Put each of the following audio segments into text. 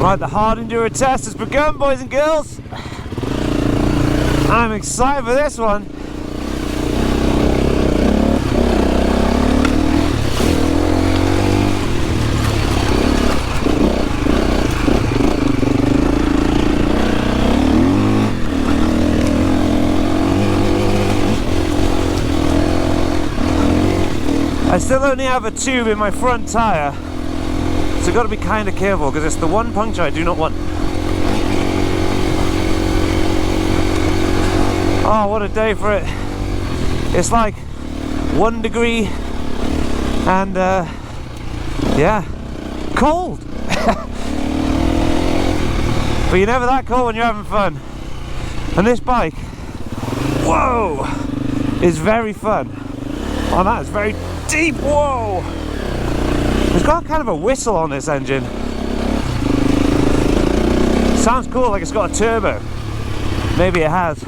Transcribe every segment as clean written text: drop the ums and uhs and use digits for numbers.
Right, the hard enduro test has begun, boys and girls. I'm excited for this one. I still only have a tube in my front tyre, so I've got to be kind of careful because it's the one puncture I do not want. Oh, what a day for it. It's like 1 degree and yeah, cold. But you're never that cold when you're having fun. And this bike, whoa, is very fun. Oh, that is very deep, whoa! It's got kind of a whistle on this engine. Sounds cool, like it's got a turbo. Maybe it has.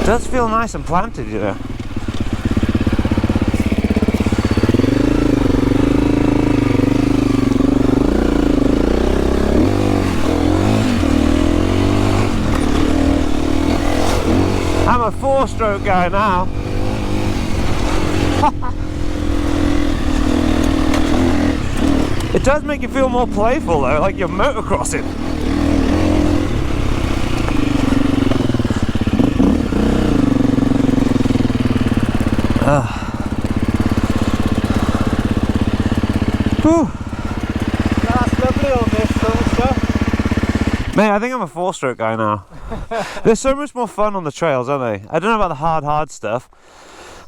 It does feel nice and planted, you know. I'm a 4-stroke guy now. It does make you feel more playful though, like you're motocrossing. That's lovely on this sort of stuff. Mate, I think I'm a 4-stroke guy now. They're so much more fun on the trails, aren't they? I don't know about the hard stuff.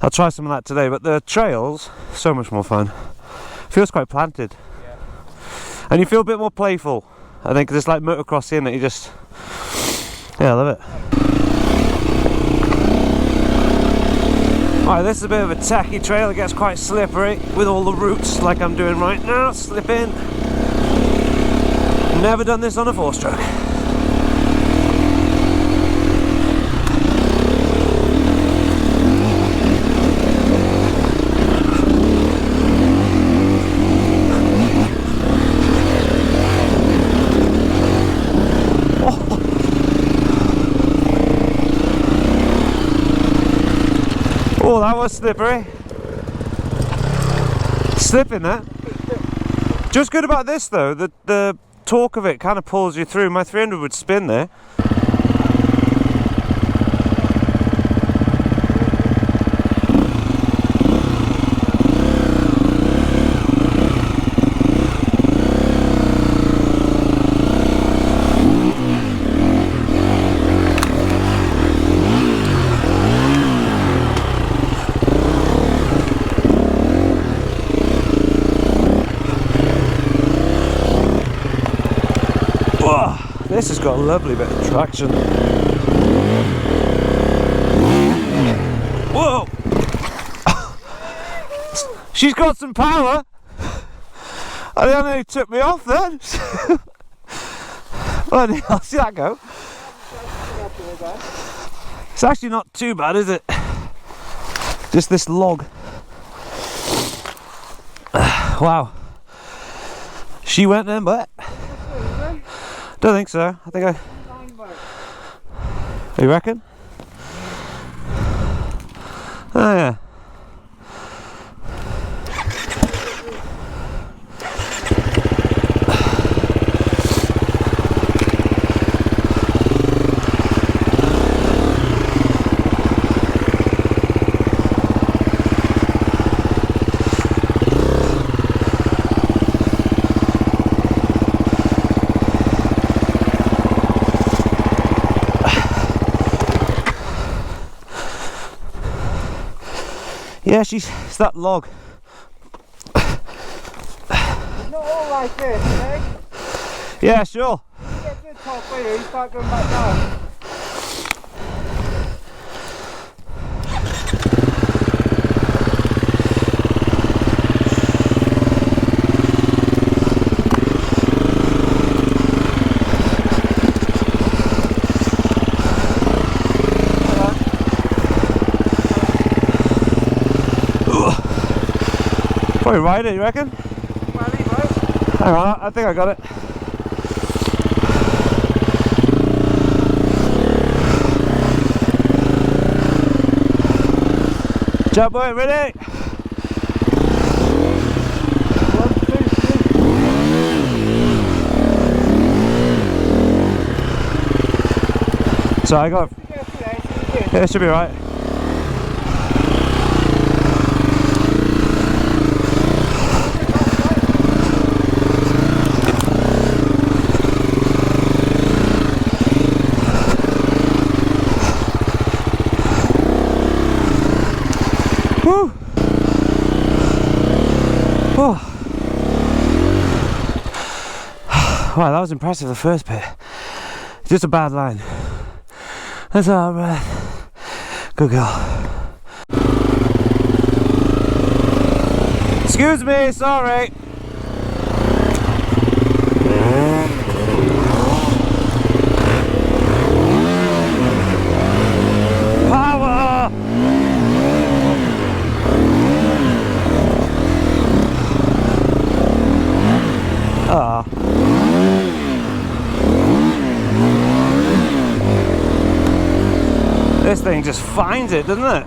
I'll try some of that today, but the trails, so much more fun. Feels quite planted. Yeah. And you feel a bit more playful, I think, because it's like motocrossing that you just... Yeah, I love it. Alright, this is a bit of a tacky trail. It gets quite slippery with all the roots like I'm doing right now. Slip in. Never done this on a 4-stroke. Oh, that was slippery. Slipping that. Just good about this though, the torque of it kind of pulls you through. My 300 would spin there. This has got a lovely bit of traction. Whoa! She's got some power. I don't know who took me off then. Well, I'll see that go. It's actually not too bad, is it? Just this log. Wow. She went then, but. Don't think so. I think You reckon? Oh yeah. Yeah, it's that log. It's not all like this, eh? Yeah, sure. You get to the top here, you start going back down. Probably ride it, you reckon? Hang on, I think I got it. Jump boy, ready? 1, 2, 3. So I got. Yeah, it should be right. Woo! Oh. Wow, that was impressive, the first bit. Just a bad line. That's alright. Good girl. Excuse me, sorry. Power! Ah. This thing just finds it, doesn't it?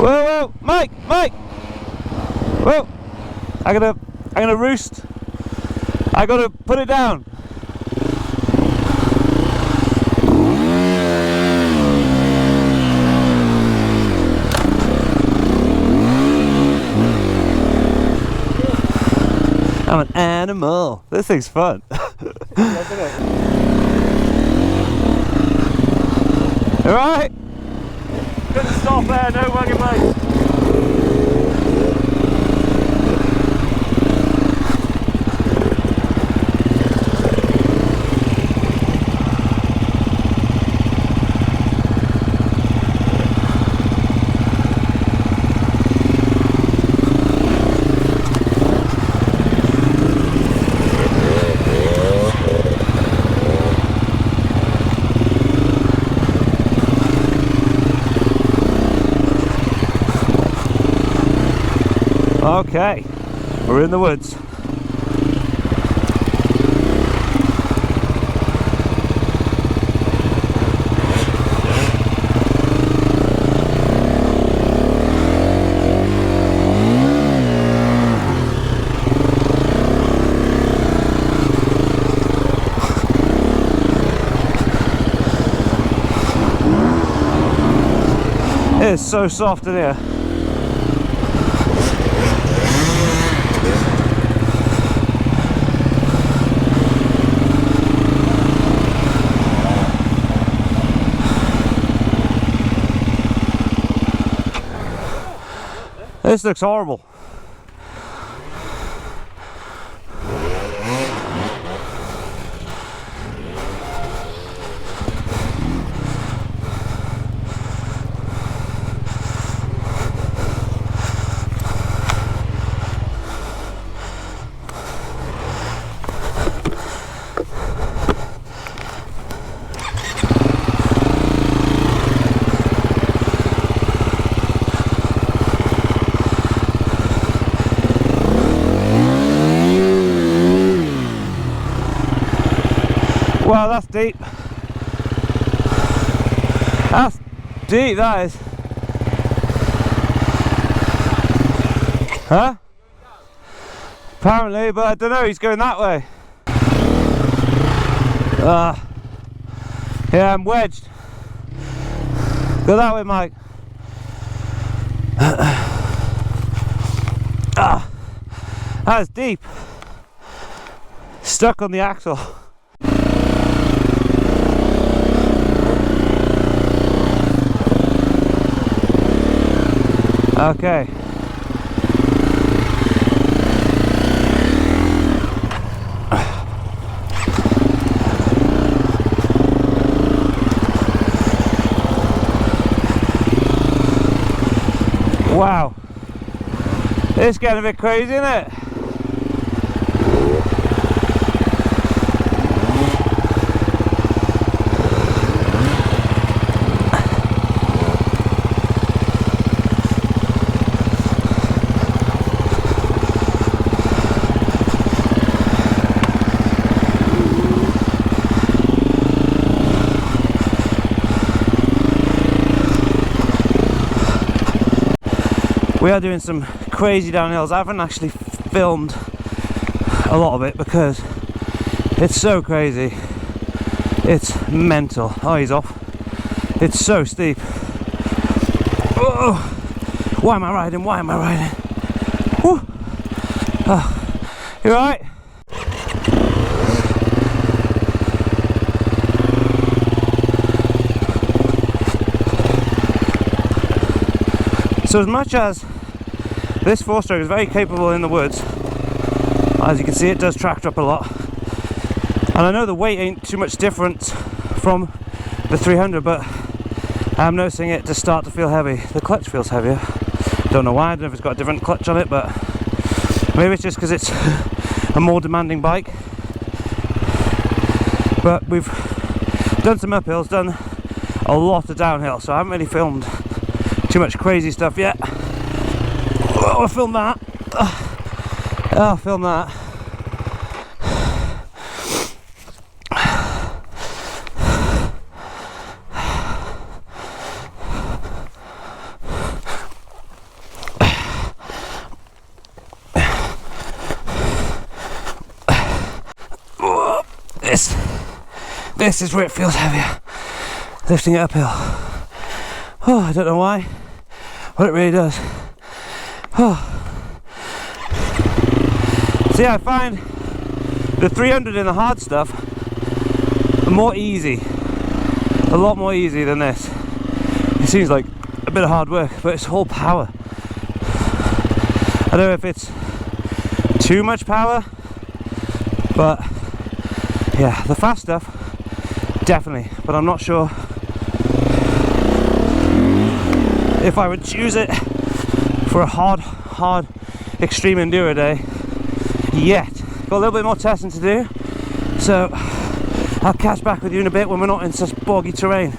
Whoa, whoa, Mike, Mike! Whoa! I'm gonna roost. I gotta put it down. I'm an animal. This thing's fun. Alright? Couldn't stop there, no wagon mate. Okay, we're in the woods. It is so soft in here. This looks horrible. Wow, that's deep. That's deep, that is. Huh? Apparently, but I don't know, he's going that way. Yeah, I'm wedged. Go that way, Mike. That's deep. Stuck on the axle. Okay. Wow. It's getting a bit crazy, isn't it? We are doing some crazy downhills. I haven't actually filmed a lot of it because it's so crazy. It's mental. Oh, he's off. It's so steep. Oh, why am I riding? Why am I riding? Woo. Oh, you alright? So as much as this 4-stroke is very capable in the woods, as you can see it does tractor up a lot, and I know the weight ain't too much different from the 300, but I'm noticing it to start to feel heavy. The clutch feels heavier. Don't know why. I don't know if it's got a different clutch on it, but maybe it's just because it's a more demanding bike. But we've done some uphills, done a lot of downhill, so I haven't really filmed too much crazy stuff yet. Oh, I filmed that. Oh, I filmed that. This is where it feels heavier, lifting it uphill. Oh, I don't know why, but it really does. Oh. So yeah, I find the 300 in the hard stuff more easy, a lot more easy than this. It seems like a bit of hard work, but it's all power. I don't know if it's too much power, but yeah, the fast stuff, definitely, but I'm not sure if I would choose it for a hard extreme enduro day yet. Got a little bit more testing to do, so I'll catch back with you in a bit when we're not in such boggy terrain.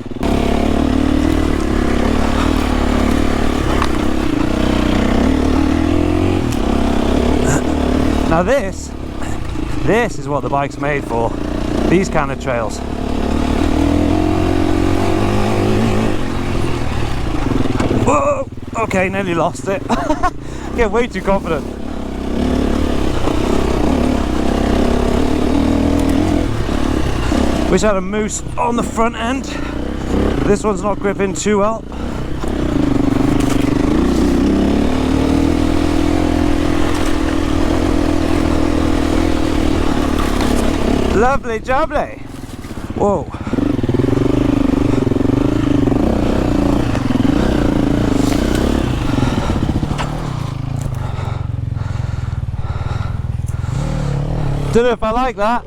Now this is what the bike's made for, these kind of trails. Whoa! Okay, nearly lost it. Get way too confident. Wish I had a moose on the front end. This one's not gripping too well. Lovely jubbly. Whoa. Don't know if I like that.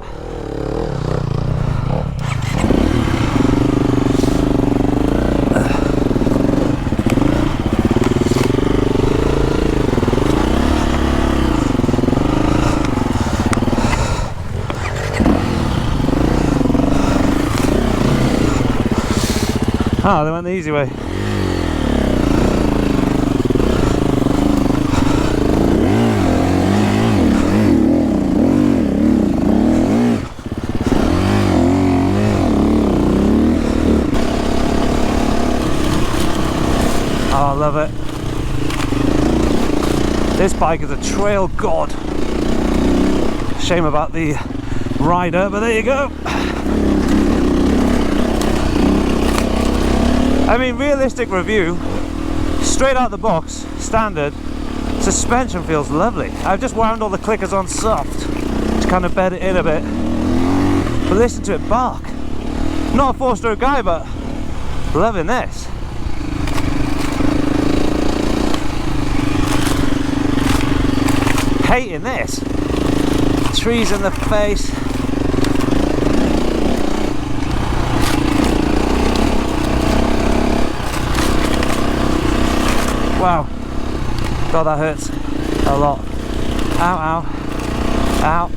Ah, they went the easy way. Oh, I love it. This bike is a trail god. Shame about the rider, but there you go. I mean, realistic review, straight out the box, standard, suspension feels lovely. I've just wound all the clickers on soft to kind of bed it in a bit. But listen to it bark. Not a 4-stroke guy, but loving this. Hating this. Trees in the face. Wow, God, that hurts a lot. Ow, ow, ow.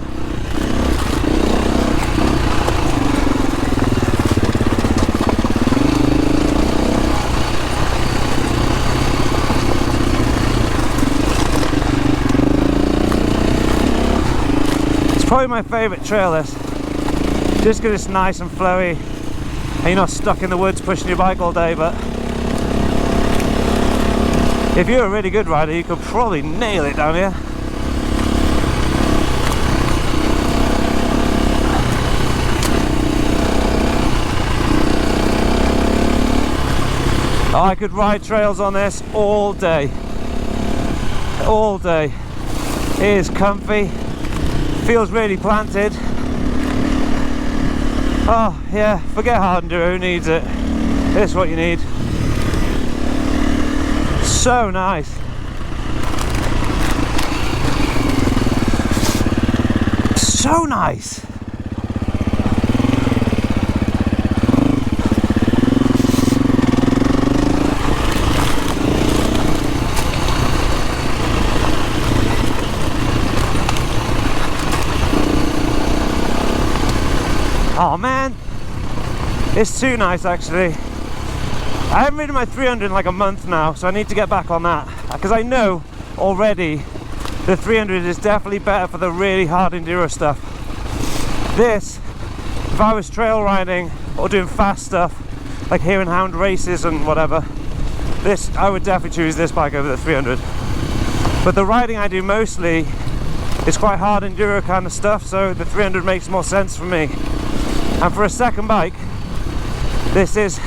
It's probably my favourite trail, this. Just because it's nice and flowy and you're not stuck in the woods pushing your bike all day, but If you're a really good rider, you could probably nail it down here. I could ride trails on this all day. All day. It is comfy. Feels really planted. Oh yeah, forget hard enduro, who needs it? This is what you need. So nice. So nice. Oh man, it's too nice actually. I haven't ridden my 300 in like a month now, so I need to get back on that, because I know already the 300 is definitely better for the really hard enduro stuff. This, if I was trail riding or doing fast stuff like hare and hound races and whatever, this, I would definitely choose this bike over the 300. But the riding I do mostly is quite hard enduro kind of stuff, so the 300 makes more sense for me. And for a second bike, this is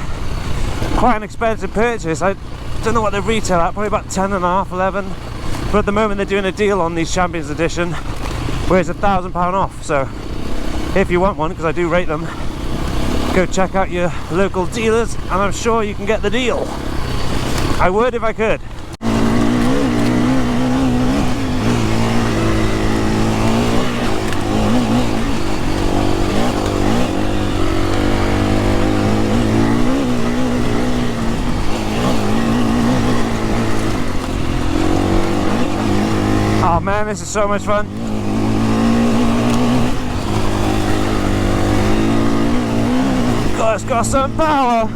quite an expensive purchase. I don't know what they retail at, probably about 10 and a half, 11. But at the moment they're doing a deal on these Champions Edition where it's £1,000 off. So if you want one, because I do rate them, go check out your local dealers and I'm sure you can get the deal. I would if I could. Oh man, this is so much fun. God, it's got some power.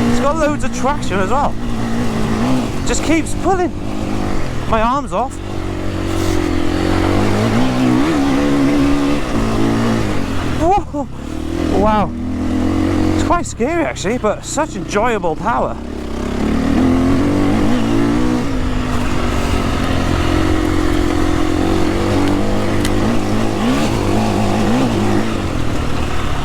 It's got loads of traction as well. Just keeps pulling my arms off. Whoa. Wow. It's quite scary actually, but such enjoyable power.